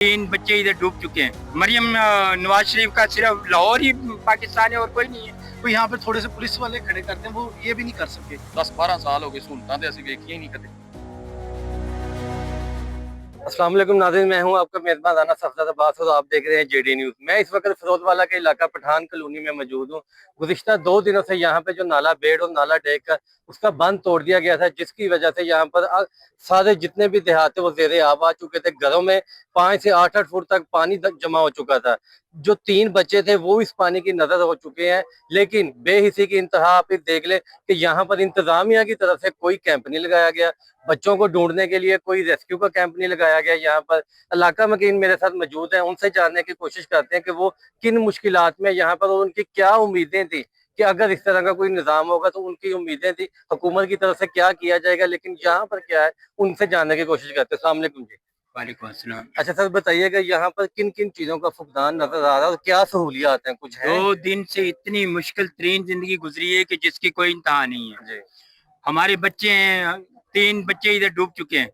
तीन बच्चे इधर डूब चुके हैं। मरियम नवाज शरीफ का सिर्फ लाहौर ही पाकिस्तान है और कोई नहीं है। तो यहाँ पे थोड़े से पुलिस वाले खड़े करते हैं, वो ये भी नहीं कर सके। 10-12 ਸਾਲ ਹੋ ਗਏ ਸਹੂਲਤਾਂ ਤੇ ਅਸੀਂ ਵੇਖੀਆਂ ਹੀ ਨਹੀਂ ਕਦੇ। अस्सलाम वालेकुम नाज़रीन, मैं हूं आपका मेज़बान राना सफदर अब्बास और आप देख रहे हैं जेडी न्यूज़। मैं इस वक्त फिरोजवाला के इलाका पठान कॉलोनी में मौजूद हूं। गुज़िश्ता 2 दिनों से यहाँ पे जो नाला बेड़ और नाला डेक का उसका बंद तोड़ दिया गया था, जिसकी वजह से यहाँ पर सारे जितने भी देहात थे वो ज़ेरे आब आ चुके थे। घरों में 5 से 8-8 फुट तक पानी जमा हो चुका था। जो 3 बच्चे थे वो इस पानी की नजर हो चुके हैं, लेकिन बेहिसी की इंतहा आप देख ले कि यहाँ पर इंतजामिया की तरफ से कोई कैंप नहीं लगाया गया, बच्चों को ढूंढने के लिए कोई रेस्क्यू का कैंप नहीं लगाया गया। यहाँ पर इलाका मकीन मेरे साथ मौजूद है, उनसे जानने की कोशिश करते हैं कि वो किन मुश्किलात में यहाँ पर और उनकी क्या उम्मीदें थी कि अगर इस तरह का कोई निज़ाम होगा तो उनकी उम्मीदें थी हुकूमत की तरफ से क्या किया जाएगा, लेकिन यहाँ पर क्या है उनसे जानने की कोशिश करते हैं। अस्सलाम वालेकुम जी। वालेकुम अस्सलाम। अच्छा सर, बताइएगा यहाँ पर किन किन चीज़ों का फुकदान नजर आ रहा है और क्या सहूलियात हैं, कुछ है? 2 दिन से इतनी मुश्किल तरीन जिंदगी गुजरी है कि जिसकी कोई इंतहा नहीं है। जी हमारे बच्चे हैं, 3 बच्चे इधर डूब चुके हैं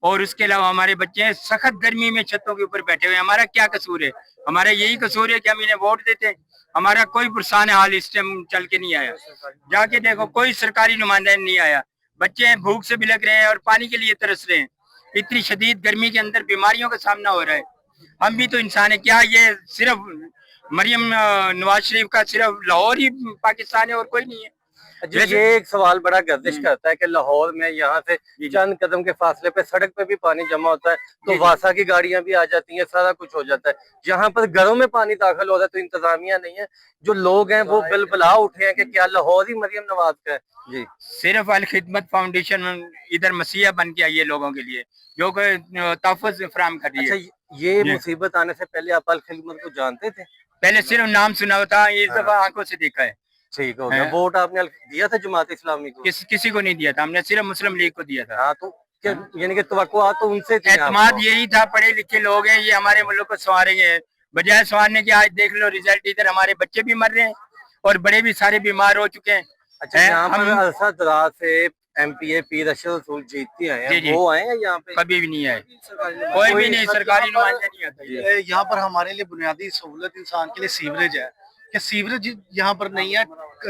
और उसके अलावा हमारे बच्चे हैं सख्त गर्मी में छतों के ऊपर बैठे हुए हैं। हमारा क्या कसूर है? हमारा यही कसूर है कि हम इन्हें वोट देते हैं। हमारा कोई पुरसान हाल इस टाइम चल के नहीं आया। जाके देखो कोई सरकारी नुमाइंदा नहीं आया। बच्चे हैं भूख से बिलक रहे हैं और पानी के लिए तरस रहे हैं। इतनी शदीद गर्मी के अंदर बीमारियों का सामना हो रहा है। हम भी तो इंसान है। क्या ये सिर्फ मरियम नवाज शरीफ का सिर्फ लाहौर ही पाकिस्तान है और कोई नहीं है? जी, ये एक सवाल बड़ा गर्दिश करता है कि लाहौर में यहाँ से चंद कदम के फासले पे सड़क पे भी पानी जमा होता है तो वासा की गाड़ियां भी आ जाती हैं, सारा कुछ हो जाता है। यहाँ पर घरों में पानी दाखिल हो रहा है तो इंतजामिया नहीं है। जो लोग हैं वो बिलबिला उठे हैं कि क्या लाहौर ही मरियम नवाज का है। जी, सिर्फ अल खिदमत फाउंडेशन इधर मसीहा बन के आई है लोगों के लिए, जो कि तहफ़्फ़ुज़ फराहम कर रही है। अच्छा, ये मुसीबत आने से पहले आप अल खिदमत को जानते थे? पहले सिर्फ नाम सुना होता, इस दफा आंखों से देखा है। ठीक हो गया। वोट आपने दिया था जमात इस्लामी को? किसी को नहीं दिया था, हमने सिर्फ मुस्लिम लीग को दिया था। हाँ, तो यानी कि तवक्कुआत तो उनसे थी। एतमाद यही था, पढ़े लिखे लोग हैं, ये हमारे मुल्क को संवारेंगे। बजाय संवारने के आज देख लो रिजल्ट, इधर हमारे बच्चे भी मर रहे हैं और बड़े भी सारे बीमार हो चुके हैं। अच्छा, यहाँ पर अरसा दराज से MPA पीर अशरफ रसूल जीतते आए हैं, वो आए हैं यहाँ पे? कभी भी नहीं आए, कोई भी नहीं, सरकारी नुमाइंदा नहीं आता। यहाँ पर हमारे लिए बुनियादी सहूलत इंसान के लिए सीवरेज है कि सीवरेज यहाँ पर नहीं है,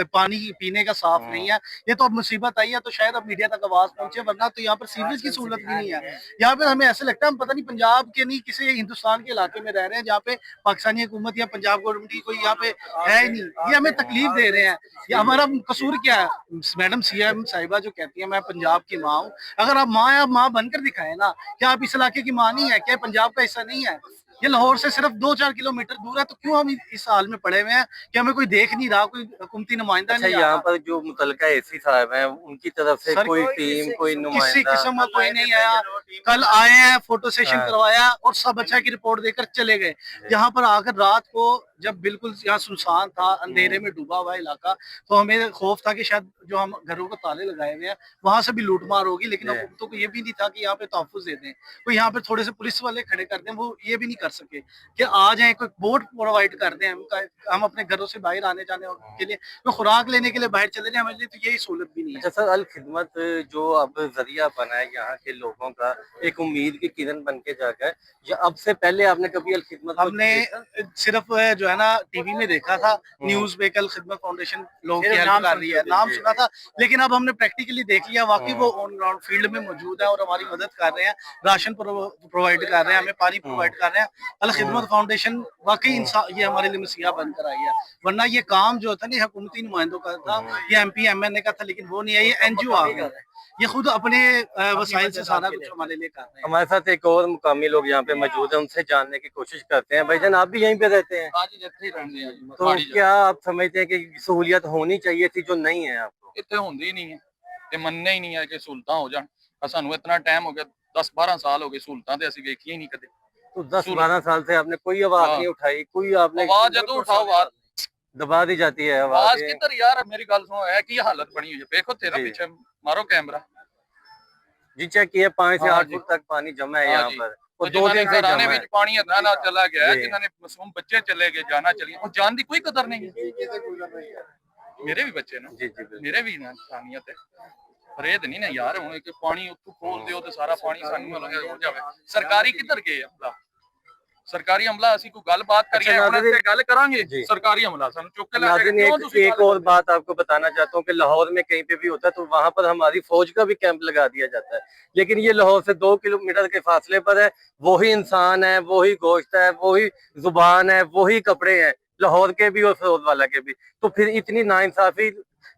पानी पीने का साफ नहीं है। ये तो अब मुसीबत आई है तो शायद अब मीडिया तक आवाज पहुंचे, वरना तो यहाँ पर सीवरेज की सहूलत भी नहीं है। यहाँ पे हमें ऐसे लगता है हम पता नहीं पंजाब के नहीं किसी हिंदुस्तान के इलाके में रह रहे हैं जहाँ पे पाकिस्तानी हुकूमत या पंजाब गवर्नमेंट की कोई यहाँ पे है ही नहीं। ये हमें तकलीफ दे रहे हैं। ये हमारा कसूर क्या है? मैडम CM साहिबा जो कहती है मैं पंजाब की माँ हूँ, अगर आप माँ या माँ बनकर दिखाए ना, क्या आप इस इलाके की माँ नहीं है? क्या पंजाब का हिस्सा नहीं है? ये लाहौर से सिर्फ 2-4 किलोमीटर दूर है, तो क्यों हम इस हाल में पड़े हुए हैं कि हमें कोई देख नहीं रहा, कोई हुकूमती नुमाइंदा नहीं। यहाँ पर जो मुतलका AC साहब हैं उनकी तरफ से कोई टीम, कोई नुमाइंदा, किसी किस्म का कोई नहीं आया। कल आए हैं, फोटो सेशन करवाया और सब अच्छा की रिपोर्ट देकर चले गए। यहाँ पर आकर रात को जब बिल्कुल यहाँ सुनसान था, अंधेरे में डूबा हुआ इलाका, तो हमें खौफ था कि शायद जो हम घरों को ताले लगाए हुए हैं वहां से भी लूटमार होगी, लेकिन हुकूमतों को ये भी नहीं था कि यहाँ पे तहफ़्फ़ुज़ दे दें, कोई यहाँ पे थोड़े से पुलिस वाले खड़े कर दें। वो ये भी नहीं कर सके कि आ जाए, कोई बोट प्रोवाइड कर दें, हम अपने घरों से बाहर आने जाने के लिए, तो खुराक लेने के लिए बाहर चले जाए, हमारे लिए तो यही सहूलत भी नहीं है। अच्छा सर, अल खिदमत जो अब जरिया बना है यहाँ के लोगों का, एक उम्मीद की किरण बन के जाकर, या अब से पहले आपने कभी अल खिदमत? हमने सिर्फ जो है ना टीवी में देखा था, न्यूज पे कल खिदमत फाउंडेशन लोगों की हेल्प कर रही है, नाम सुना था, लेकिन अब हमने प्रैक्टिकली देख लिया, वाकई वो ऑन ग्राउंड फील्ड में मौजूद है और हमारी मदद कर रहे हैं, राशन प्रोवाइड कर रहे हैं, हमें पानी प्रोवाइड कर रहे हैं। अल खिदमत फाउंडेशन वाकई ये हमारे लिए मसीहा बनकर आई है, वरना ये काम जो था ना हुकूमती नुमाइंदों का था, ये MP MNA का था, लेकिन वो नहीं है, ये NGO आ गया है, ये खुद अपने वसाइल से सारा कुछ हमारे लिए कर रहे हैं। हमारे साथ एक और मुकामी लोग यहाँ पे मौजूद हैं, उनसे जानने की कोशिश करते हैं। भाईजान, आप भी यहीं पे रहते हैं? तो क्या आप समझते हैं कि सहूलियत होनी चाहिए थी जो नहीं है आपको? ਇੱਥੇ ਹੁੰਦੀ ਹੀ ਨਹੀਂ ਹੈ ਤੇ ਮੰਨਣਾ ਹੀ ਨਹੀਂ ਹੈ ਕਿ ਸਹੂਲਤਾਂ ਹੋ ਜਾਣ। ਸਾਨੂੰ ਇਤਨਾ ਟਾਈਮ ਹੋ ਗਿਆ, 10-12 ਸਾਲ ਹੋ ਗਏ ਸਹੂਲਤਾਂ ਤੇ ਅਸੀਂ ਵੇਖੀਆਂ ਹੀ ਨਹੀਂ ਕਦੇ। तो 10-12 साल से आपने कोई आवाज नहीं उठाई? कोई आपने आवाज ਜਦੋਂ ਉਠਾਓ आवाज दबा दी जाती है आवाज किधर यार? मेरी गल सुनो, है की हालत बनी हुई है, देखो तेरा पीछे मारो कैमरा जी, चेक किया 5 से 8 फुट तक पानी जमा है यहाँ पर, और 2 दिन से घराने में पानी इतना चला गया है, जिन्होंने मासूम बच्चे चले गए, जाना चली, और जान की कोई कदर नहीं है। मेरे भी बच्चे ना, मेरे भी ना इंसानियत है, परहेज नहीं ना यार। हुण पानी उत्थों खोल दिओ ते सारा पानी सानू हो जावे, सरकारी किधर गए? ਸਰਕਾਰੀ ਅਮਲਾ ਅਸੀਂ ਕੋਈ ਗੱਲਬਾਤ ਕਰੀਏ ਅੱਛਾ, ਹੁਣ ਨਾਜ਼ਰੀਨ, ਇੱਥੇ ਗੱਲ ਕਰਾਂਗੇ ਜੀ। ਸਰकारी अमला ਸਾਨੂੰ ਚੁੱਕ के ला नाज़रीन, जाएगा, क्यों तुसी एक गल और करते हो? बात आपको बताना चाहता हूँ कि लाहौर में कहीं पे भी होता है तो वहां पर हमारी फौज का भी कैंप लगा दिया जाता है, लेकिन ये लाहौर से 2 किलोमीटर के फासले पर है। वही इंसान है, वही गोश्त है, वही जुबान है, वही कपड़े हैं, लाहौर के भी और फिरोजवाला के भी। तो फिर इतनी नाइंसाफी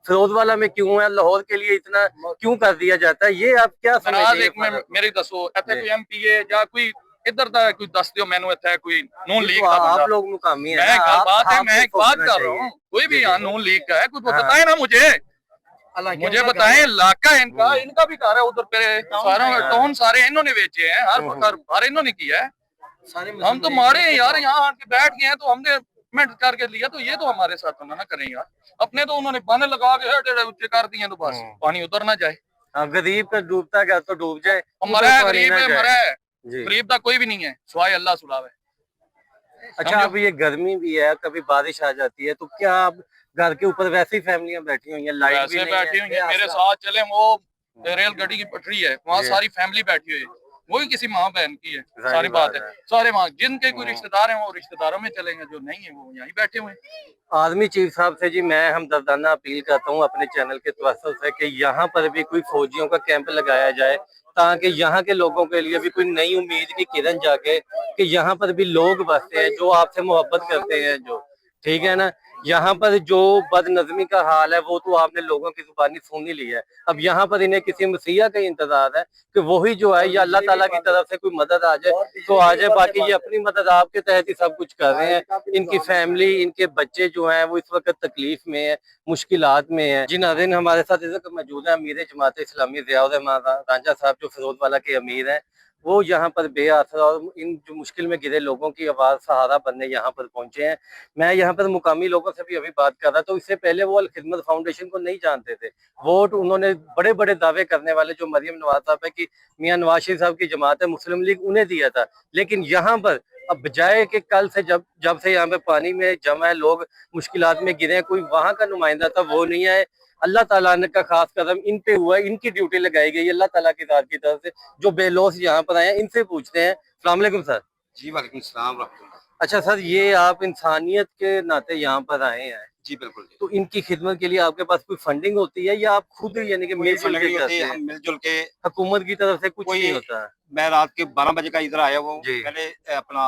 फिरोजवाला में क्यों है, लाहौर के लिए इतना क्यों कर दिया जाता है, ये आप क्या ਜਨਾਬ समझते ਇੱਕ ਮਿੰਟ ਮੇਰੀ ਦੱਸੋ ਇੱਥੇ ਕੋਈ ਐਮਪੀਏ ਜਾਂ ਕੋਈ ਇੱਧਰ ਦਾ ਕੋਈ ਦੱਸ ਦਿਓ ਮੈਨੂੰ ਇੱਥੇ ਕੋਈ ਨੂਨ ਲੀਗ ਦਾ आप ਬੰਦਾ लोग मुकामी है मैं ना, गल बात है आपको मैं एक बात सोचना कर रहा चाहिए। हूँ कोई भी यहाँ नून लीग का है कुछ हाँ। बताए ना मुझे बताएं इलाका इनका इनका भी घर है उधर पे सारा टाउन सारे इन्होंने बेचे हैं हर इन्होंने किया है। हम तो मारे हैं यार यहाँ आके बैठ गए हैं तो हमने कमेंट करके लिया तो ये तो हमारे साथ ना करें यार अपने तो उन्होंने बन लगा के टेढ़े ऊंचे कर दिए तो बस पानी उतर ना जाए। हाँ, गरीब का डूबता गया तो डूब जाए, मरा है पानी गरीब ना है जाए। मरा है जी। गरीब का कोई भी नहीं है सिवाय अल्लाह सुलावे। अच्छा, अब ये गर्मी भी है, कभी बारिश आ जाती है तो क्या आप घर के ऊपर वैसे ही फैमिलियां बैठी हुई हैं, लाइट भी वैसे नहीं बैठी है? हुई है मेरे साथ चले वो रेल गाड़ी की पटरी है वहाँ जी। सारी फैमिली बैठी हुई है वही किसी माँ बहन की है जाहिर सारी बात बात है है। सारे वहाँ जिनके कोई रिश्तेदार हैं वो रिश्तेदारों में चलेंगे जो नहीं है वो यहीं बैठे हुए हैं। आर्मी चीफ साहब से जी मैं हमदर्दाना अपील करता हूँ अपने चैनल के तवज्जुह से कि यहाँ पर भी कोई फौजियों का कैंप लगाया जाए ताकि यहाँ के लोगों के लिए भी कोई नई उम्मीद की किरण जागे कि यहाँ पर भी लोग बसते हैं जो आपसे मोहब्बत करते हैं, जो ठीक है ना। यहाँ पर जो बदनज़मी का हाल है वो तो आपने लोगों की जुबानी सुन ही ली है। अब यहाँ पर इन्हें किसी मसीहा का इंतजार है कि वही जो है या अल्लाह ताला की तरफ से कोई मदद आ जाए तो आ जाए, बाकी ये अपनी मदद आपके तहत ही सब कुछ कर रहे हैं। इनकी फैमिली, इनके बच्चे जो हैं वो इस वक्त तकलीफ में है, मुश्किलात में है। जी नाज़रीन, हमारे साथ इस वक्त मौजूद है अमीर जमात इस्लामी ज़ियाउर रहमान रांझा साहब जो फिरोजवाला के अमीर हैं। वो यहाँ पर बेआसरा और इन जो मुश्किल में घिरे लोगों की आवाज़ सहारा बनने यहाँ पर पहुंचे हैं। मैं यहाँ पर मुकामी लोगों से भी अभी बात कर रहा, तो इससे पहले वो अल खिदमत फाउंडेशन को नहीं जानते थे। वोट उन्होंने बड़े बड़े दावे करने वाले जो मरियम नवाज साहब है कि मियाँ नवाज शरीफ साहब की जमात है मुस्लिम लीग, उन्हें दिया था। लेकिन यहाँ पर अब बजाय कि कल से जब से यहाँ पे पानी में जमा है, लोग मुश्किलात में गिरे हैं, कोई वहाँ का नुमाइंदा था वो नहीं आए। अल्लाह ताला ने का खास कदम इन पे हुआ है, इनकी ड्यूटी लगाई गई है अल्लाह ताला की ज़ात की तरफ से। जो बेलौस यहाँ पर आए हैं इनसे पूछते हैं। अस्सलाम वालेकुम सर। जी वालेकुम सलाम रहमतुल्लाह। अच्छा सर, ये आप इंसानियत के नाते यहाँ पर आए हैं, जी बिल्कुल जी। तो इनकी खिदमत के लिए आपके पास कोई फंडिंग होती है या आप खुद यानी कि कोई मिलजुल फंडिंग के नहीं होती, करते हैं? हम मिलजुल के हुकूमत की तरफ से कुछ कोई- नहीं होता है? मैं रात के 12 बजे का इधर आया हूँ। जी। पहले अपना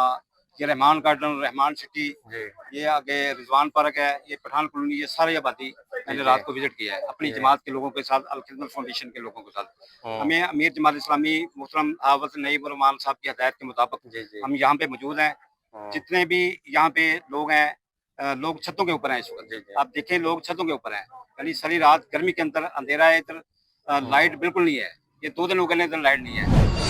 ये रहमान गार्डन, रहमान सिटी, जी ये आगे रिजवान पार्क है, ये पठान कॉलोनी, ये सारी आबादी मैंने जी। रात को विजिट किया है अपनी जी। जमात के लोगों के साथ, अल खिदमत फाउंडेशन के लोगों के साथ। हाँ। हमें अमीर जमात इस्लामी मोहतरम हाफिज नईम रहमान साहब की हदायत के मुताबिक जी जी। हम यहाँ पे मौजूद हैं। हाँ। जितने भी यहाँ पे लोग हैं, लोग छतों के ऊपर हैं इस वक्त। जी जी। आप देखें लोग छतों के ऊपर हैं, यानी सारी रात गर्मी के अंदर अंधेरा है, इधर लाइट बिल्कुल नहीं है। ये 2 दिन हो गए इधर लाइट नहीं है।